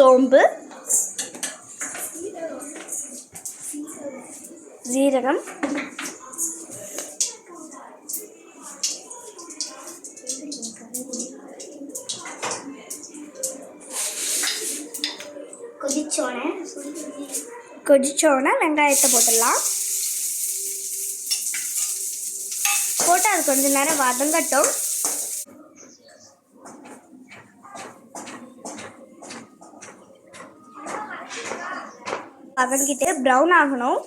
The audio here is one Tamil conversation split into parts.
சோம்பு, ஜீரகம், கொதிச்சோடனே வெங்காயத்தை போட்டுடலாம். போட்டு அது கொஞ்ச நேரம் வதங்கட்டும். வதங்கிட்டு ப்ரௌன் ஆகணும்.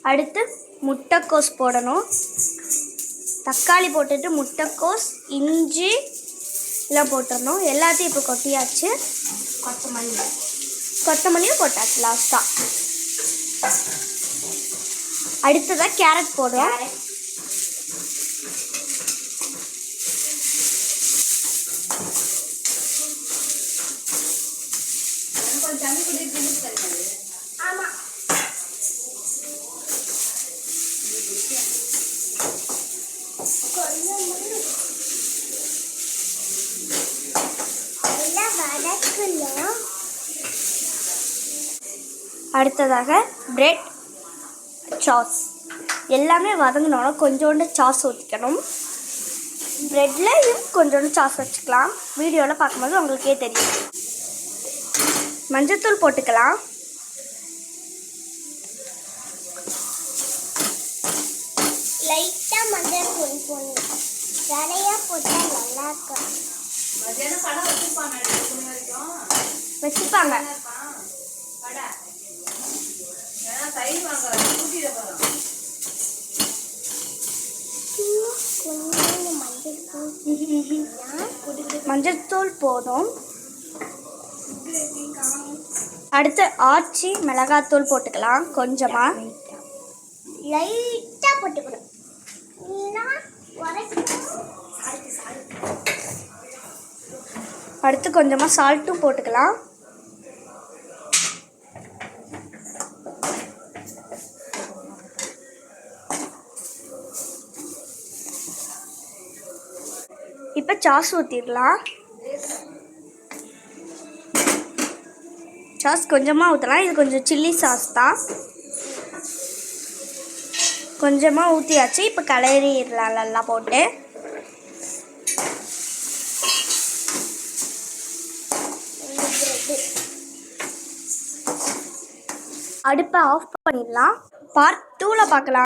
அடுத்து முட்டைக்கோஸ் போடணும். தக்காளி போட்டுட்டு முட்டைக்கோஸ், இஞ்சி எல்லாம் போட்டுடணும். எல்லாத்தையும் இப்போ கொட்டியாச்சு. கொத்தமல்லியும் போட்டாச்சு லாஸ்ட்டாக. அடுத்ததாக கேரட் போடுவோம். அடுத்ததாக பிரெட் சாஸ் எல்லாமே வதங்கினோன்னா கொஞ்சோண்டு சாஸ் ஊற்றிக்கணும். ப்ரெட்லையும் கொஞ்சோண்டு சாஸ் வச்சுக்கலாம். வீடியோவில் பார்க்கும்போது உங்களுக்கே தெரியும். மஞ்சத்தூள் போட்டுக்கலாம். லைட்டாக மஞ்சத்தூள் போடணும். நிறையா போட்டால் நல்லா இருக்கும். வச்சுப்பாங்க. மஞ்சத்தூள் போதும். அடுத்து ஆச்சி மிளகாத்தூள் போட்டுக்கலாம். கொஞ்சமா லைட்டா போட்டுக்கணும். அடுத்து கொஞ்சமா சால்ட்டும் போட்டுக்கலாம். இப்போ சாஸ் ஊற்றிடலாம். சாஸ் கொஞ்சமாக ஊற்றலாம். இது கொஞ்சம் சில்லி சாஸ் தான். கொஞ்சமாக ஊற்றியாச்சு. இப்போ கலரிடலாம் நல்லா போட்டு. அடுப்பை ஆஃப் பண்ணிடலாம். பார்ட் 2ல பார்க்கலாம்.